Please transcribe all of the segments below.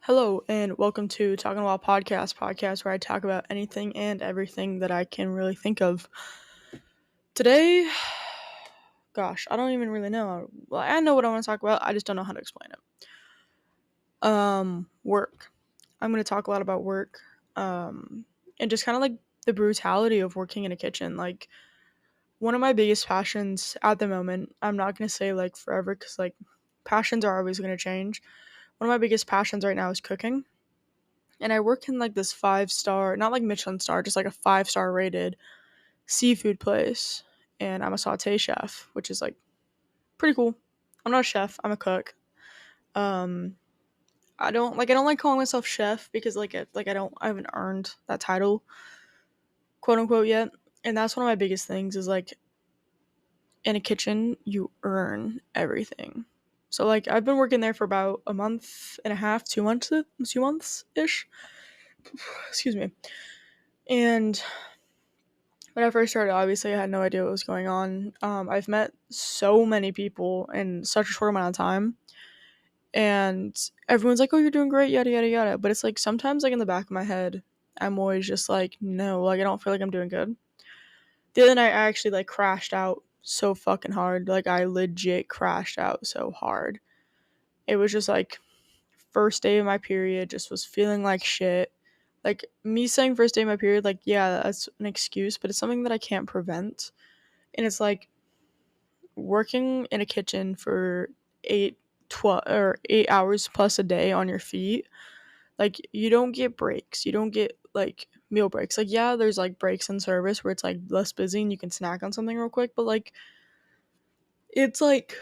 Hello and welcome to Talking About podcast where I talk about anything and everything that I can really think of. Today, gosh, I don't even really know. Well, I know what I want to talk about. I just don't know how to explain it. Work. I'm going to talk a lot about work. And just kind of like the brutality of working in a kitchen. Like one of my biggest passions at the moment. I'm not going to say like forever because like passions are always going to change. One of my biggest passions right now is cooking, and I work in like this 5-star, not like Michelin star, just like a 5-star rated seafood place. And I'm a Sautee chef, which is like pretty cool. I'm not a chef, I'm a cook. Um, I don't like calling myself chef because I haven't earned that title, quote unquote, yet. And that's one of my biggest things is like in a kitchen you earn everything. So like I've been working there for about a month and a half, 2 months ish. Excuse me. And when I first started, obviously, I had no idea what was going on. I've met so many people in such a short amount of time, and everyone's like, "Oh, you're doing great," yada yada yada. But it's like sometimes, like in the back of my head, I'm always just like, "No, like I don't feel like I'm doing good." The other night, I actually like crashed out so fucking hard. Like I legit crashed out so hard. It was just like first day of my period, just was feeling like shit. Like me saying first day of my period, like yeah, that's an excuse, but it's something that I can't prevent. And it's like working in a kitchen for 8 hours plus a day on your feet. Like you don't get breaks, you don't get like meal breaks. Like yeah, there's like breaks in service where it's like less busy and you can snack on something real quick, but like it's like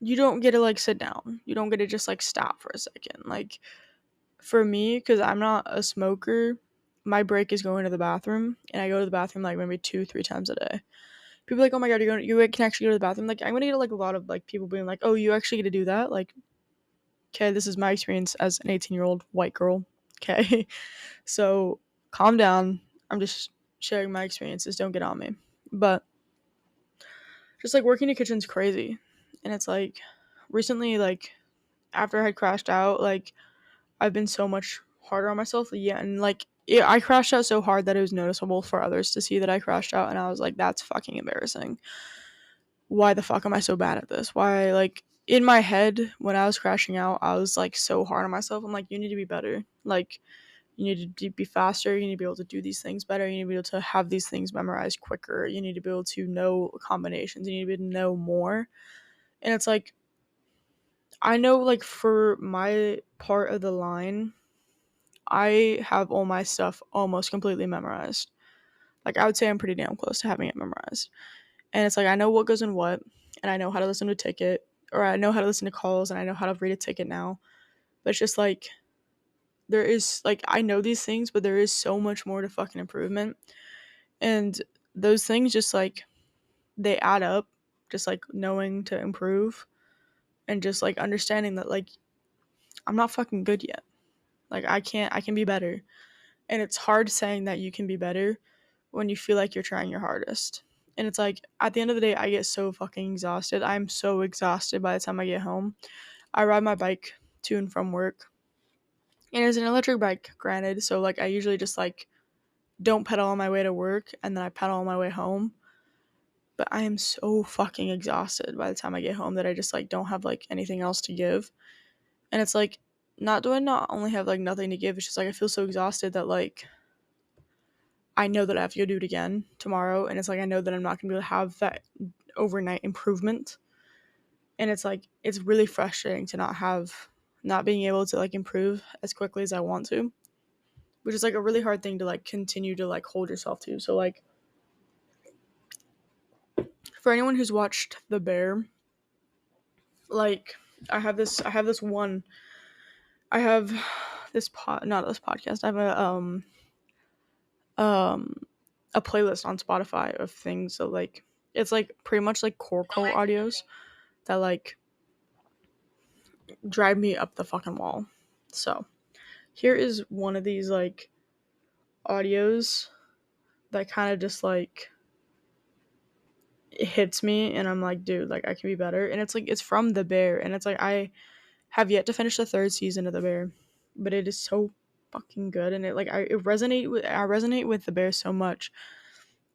you don't get to like sit down, you don't get to just like stop for a second. Like for me, because I'm not a smoker, my break is going to the bathroom, and I go to the bathroom like maybe 2-3 times a day. People are like, oh my god, you can actually go to the bathroom. Like I'm gonna get like a lot of like people being like, oh, you actually get to do that. Like, okay, this is my experience as an 18-year-old white girl. Okay, so calm down. I'm just sharing my experiences. Don't get on me. But just like working in the kitchen's crazy, and it's like recently, like after I had crashed out, like I've been so much harder on myself. Yeah, and like I crashed out so hard that it was noticeable for others to see that I crashed out, and I was like, that's fucking embarrassing. Why the fuck am I so bad at this? Why, like, in my head, when I was crashing out, I was like so hard on myself. I'm like, you need to be better. Like, you need to be faster. You need to be able to do these things better. You need to be able to have these things memorized quicker. You need to be able to know combinations. You need to be able to know more. And it's like, I know, like, for my part of the line, I have all my stuff almost completely memorized. Like, I would say I'm pretty damn close to having it memorized. And it's like I know what goes in what, and I know how to listen to a ticket, or I know how to listen to calls, and I know how to read a ticket now. But it's just like there is like I know these things, but there is so much more to fucking improvement. And those things just like they add up, just like knowing to improve and just like understanding that like I'm not fucking good yet. Like I can be better. And it's hard saying that you can be better when you feel like you're trying your hardest. And it's like at the end of the day, I get so fucking exhausted. I'm so exhausted by the time I get home. I ride my bike to and from work. And it's an electric bike, granted. So like I usually just like don't pedal on my way to work and then I pedal on my way home. But I am so fucking exhausted by the time I get home that I just like don't have like anything else to give. And it's like not do I not only have like nothing to give, it's just like I feel so exhausted that like I know that I have to go do it again tomorrow, and it's like I know that I'm not gonna be able to have that overnight improvement. And it's like it's really frustrating to not being able to like improve as quickly as I want to, which is like a really hard thing to like continue to like hold yourself to. So like for anyone who's watched The Bear, like I have this one I have this not this podcast. I have um a playlist on Spotify of things that like it's like pretty much like coreco audios that like drive me up the fucking wall. So here is one of these like audios that kind of just like it hits me, and I'm like, dude, like I can be better. And it's like it's from The Bear, and it's like have yet to finish the third season of The Bear, but it is so fucking good, and I resonate with The Bear so much,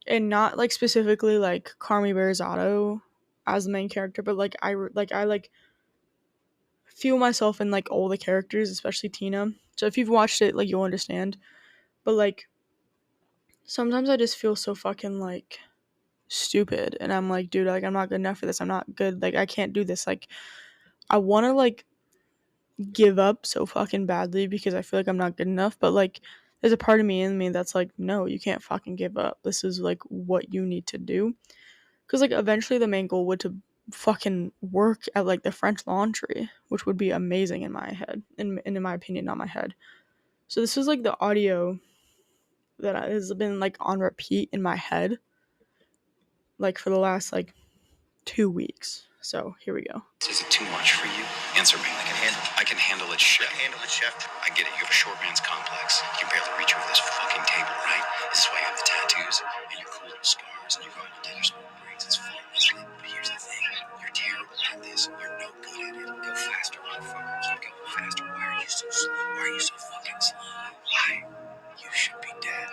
and not like specifically like Carmi Berzotto as the main character, but like I feel myself in like all the characters, especially Tina. So if you've watched it, like you'll understand. But like sometimes I just feel so fucking like stupid, and I'm like, dude, like I'm not good enough for this. I'm not good. Like I can't do this. Like I want to like give up so fucking badly because I feel like I'm not good enough, but like there's a part of me in me that's like, no, you can't fucking give up. This is like what you need to do. Cause like eventually the main goal would to fucking work at like the French Laundry, which would be amazing in my head, in my opinion, not my head. So this is like the audio that has been like on repeat in my head, like for the last like 2 weeks. So here we go. Is it too much for you? Answer me. I can handle it, chef. I get it. You have a short man's complex. You can barely reach over this fucking table, right? This is why you have the tattoos and your cool little scars and you're going to take your smoke breaks. It's fun, isn't it? But here's the thing. You're terrible at this. You're no good at it. Go faster, motherfucker. Keep going faster. Why are you so slow? Why are you so fucking slow? Why? You should be dead.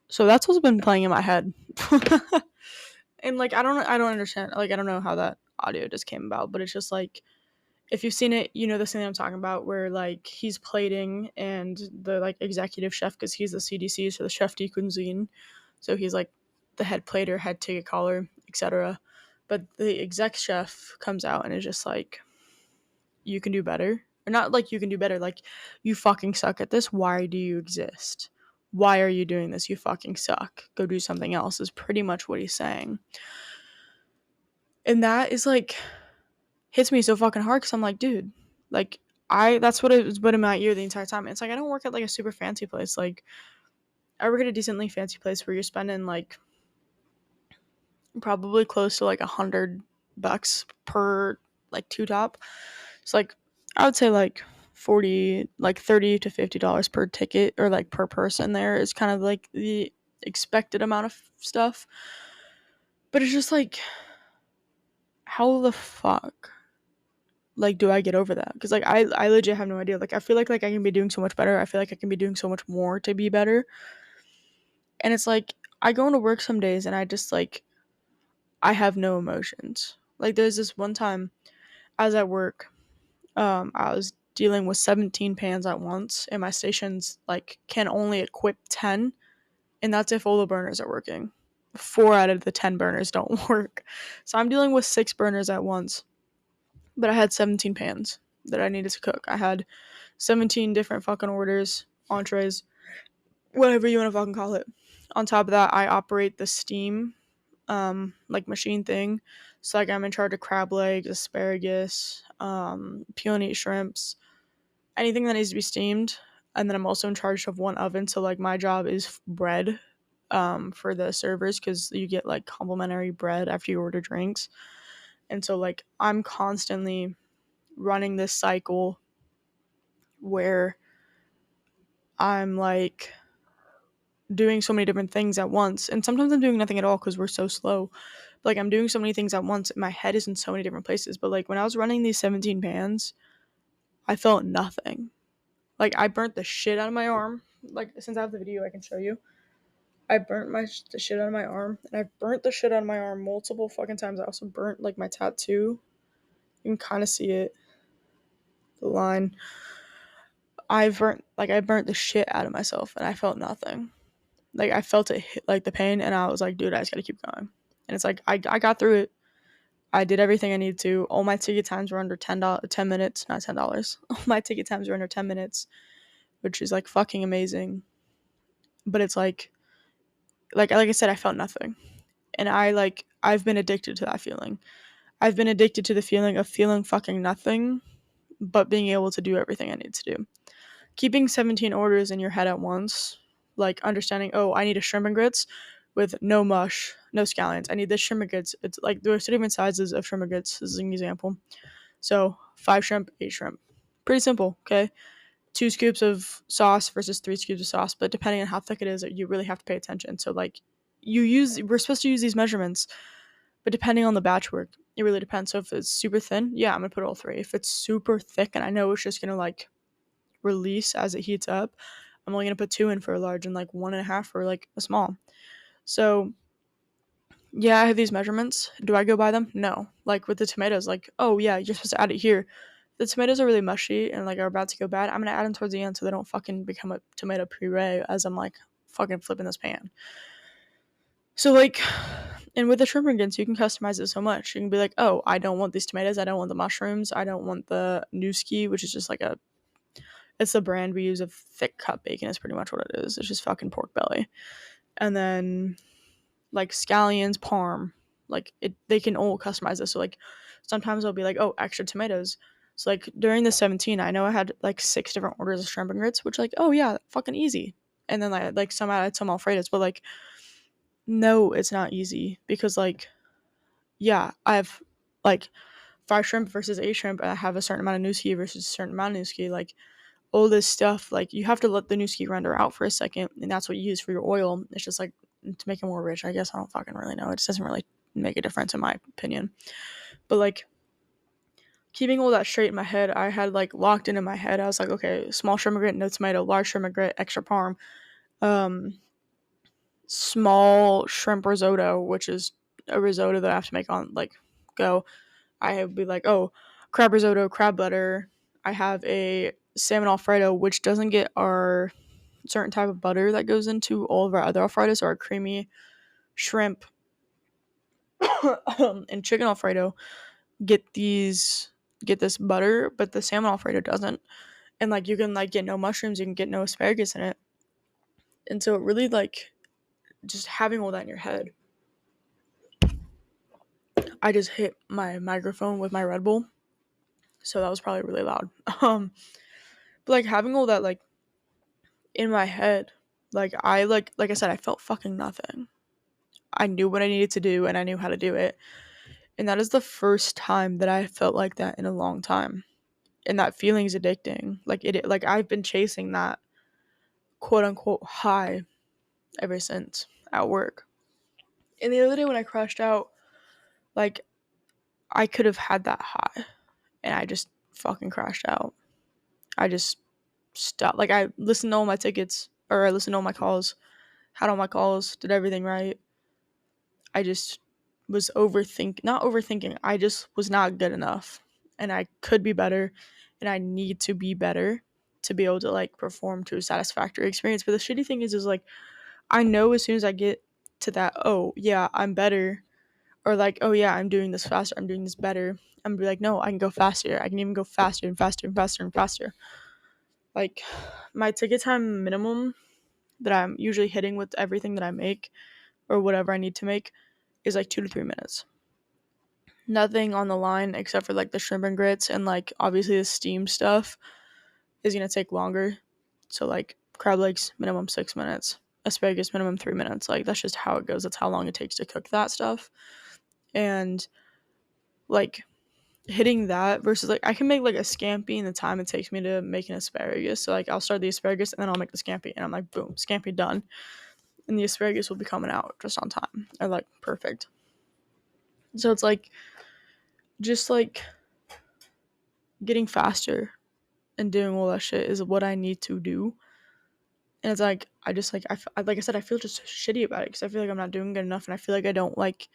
So that's what's been playing in my head. And like I don't understand, like I don't know how that audio just came about, but it's just like if you've seen it, you know the scene I'm talking about where like he's plating and the like executive chef, because he's the CDC, so the chef de cuisine, so he's like the head plater, head ticket caller, etc. But the exec chef comes out and is just like, you can do better. Or not like you can do better, like you fucking suck at this. Why do you exist? Why are you doing this? You fucking suck. Go do something else is pretty much what he's saying. And that is like hits me so fucking hard because I'm like, dude, like that's what it was been in my ear the entire time. It's like I don't work at like a super fancy place. Like I work at a decently fancy place where you're spending like probably close to like $100 per like two top. It's like I would say like 40, like $30 to $50 per ticket or like per person there is kind of like the expected amount of stuff. But it's just like, how the fuck like do I get over that? Because like I legit have no idea. Like I feel like I can be doing so much better. I feel like I can be doing so much more to be better. And it's like I go into work some days and I just like I have no emotions. Like there's this one time I was at work, I was dealing with 17 pans at once, and my stations like can only equip 10, and that's if all the burners are working. 4 out of the 10 burners don't work. So I'm dealing with 6 burners at once. But I had 17 pans that I needed to cook. I had 17 different fucking orders, entrees, whatever you want to fucking call it. On top of that, I operate the steam like machine thing. So like I'm in charge of crab legs, asparagus, peony shrimps, anything that needs to be steamed. And then I'm also in charge of one oven. So like my job is bread for the servers, because you get like complimentary bread after you order drinks. And so like I'm constantly running this cycle where I'm like doing so many different things at once, and sometimes I'm doing nothing at all because we're so slow. But, like I'm doing so many things at once, my head is in so many different places. But like when I was running these 17 pans, I felt nothing. Like I burnt the shit out of my arm. Like since I have the video, I can show you. I burnt the shit out of my arm, and I've burnt the shit out of my arm multiple fucking times. I also burnt like my tattoo. You can kind of see it, the line. I burnt the shit out of myself, and I felt nothing. Like I felt it hit, like the pain, and I was like, dude, I just gotta keep going. And it's like I got through it. I did everything I needed to. All my ticket times were under 10 minutes, not $10. All my ticket times were under 10 minutes, which is like fucking amazing. But it's like I said, I felt nothing, and I've been addicted to that feeling. I've been addicted to the feeling of feeling fucking nothing, but being able to do everything I need to do. Keeping 17 orders in your head at once, like understanding, oh, I need a shrimp and grits with no mush, no scallions. I need this shrimp and grits. It's like there's 2 different sizes of shrimp and grits. This is an example. So 5 shrimp, 8 shrimp. Pretty simple, okay? 2 scoops of sauce versus 3 scoops of sauce, but depending on how thick it is, you really have to pay attention. So like we're supposed to use these measurements, But depending on the batch work, it really depends. So if it's super thin, yeah, I'm gonna put all three. If it's super thick and I know it's just gonna like release as it heats up, I'm only gonna put two in for a large and like 1.5 for like a small. So yeah, I have these measurements. Do I go by them? No. Like with the tomatoes, like, oh yeah, you're supposed to add it here. The tomatoes are really mushy and like are about to go bad. I'm gonna add them towards the end so they don't fucking become a tomato puree as I'm like fucking flipping this pan. So like, and with the shrimp ingredients, you can customize it so much. You can be like, oh, I don't want these tomatoes. I don't want the mushrooms. I don't want the Newski, which is just like it's the brand we use of thick cut bacon. Is pretty much what it is. It's just fucking pork belly. And then like scallions, parm, like they can all customize this. So like sometimes I'll be like, oh, extra tomatoes. So like during the 17, I know I had like 6 different orders of shrimp and grits, which like, oh yeah, fucking easy. And then like some I had some Alfredos, but like no, it's not easy because like yeah, I have like 5 shrimp versus 8 shrimp, and I have a certain amount of Newski versus a certain amount of Newski. Like all this stuff, like you have to let the Newski render out for a second, and that's what you use for your oil. It's just like to make it more rich. I guess I don't fucking really know. It just doesn't really make a difference in my opinion. But like keeping all that straight in my head, I had like locked in my head. I was like, okay, small shrimp grit, no tomato, large shrimp grit, extra parm, um, small shrimp risotto, which is a risotto that I have to make on like go. I would be like, oh, crab risotto, crab butter. I have a salmon alfredo, which doesn't get our certain type of butter that goes into all of our other alfredos, or our creamy shrimp and chicken alfredo get this butter, but the salmon alfredo doesn't. And like you can like get no mushrooms, you can get no asparagus in it. And so it really like just having all that in your head. I just hit my microphone with my Red Bull, so that was probably really loud. But like having all that like in my head, like I said, I felt fucking nothing. I knew what I needed to do and I knew how to do it. And that is the first time that I felt like that in a long time. And that feeling's addicting. Like I've been chasing that quote unquote high ever since at work. And the other day when I crashed out, like I could have had that high and I just fucking crashed out. I just stopped. Like I listened to all my tickets or I listened to all my calls, had all my calls, did everything right. I just was not overthinking. I just was not good enough and I could be better and I need to be better to be able to like perform to a satisfactory experience. But the shitty thing is like I know as soon as I get to that, oh yeah, I'm better, or like, oh yeah, I'm doing this faster, I'm doing this better. I'm gonna be like, no, I can go faster. I can even go faster and faster and faster and faster. Like my ticket time minimum that I'm usually hitting with everything that I make or whatever I need to make is like 2 to 3 minutes. Nothing on the line except for like the shrimp and grits and like obviously the steam stuff is gonna take longer. So like crab legs minimum 6 minutes, asparagus minimum 3 minutes. Like that's just how it goes. That's how long it takes to cook that stuff. And like hitting that versus like I can make like a scampi in the time it takes me to make an asparagus. So like I'll start the asparagus and then I'll make the scampi and I'm like boom, scampi done. And the asparagus will be coming out just on time. Or like perfect. So it's like just like getting faster and doing all that shit is what I need to do. And it's like I just like like I said, I feel just shitty about it because I feel like I'm not doing good enough, and I feel like I don't like.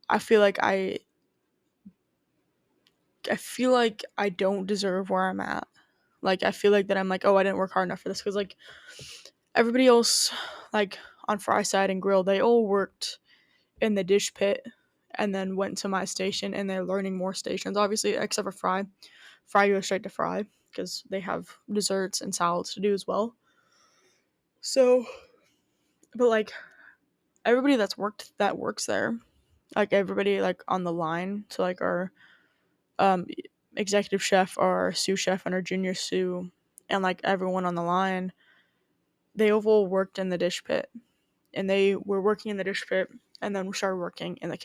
I feel like I feel like I don't deserve where I'm at. Like I feel like that I'm like, oh, I didn't work hard enough for this because like everybody else, like on Fry Side and Grill, they all worked in the dish pit and then went to my station, and they're learning more stations, obviously, except for Fry. Fry goes straight to Fry because they have desserts and salads to do as well. So, but like everybody that works there, like everybody like on the line, so like our um executive chef, our sous chef, and our junior sous, and like everyone on the line, they all worked in the dish pit, and they were working in the dish pit, and then we started working in the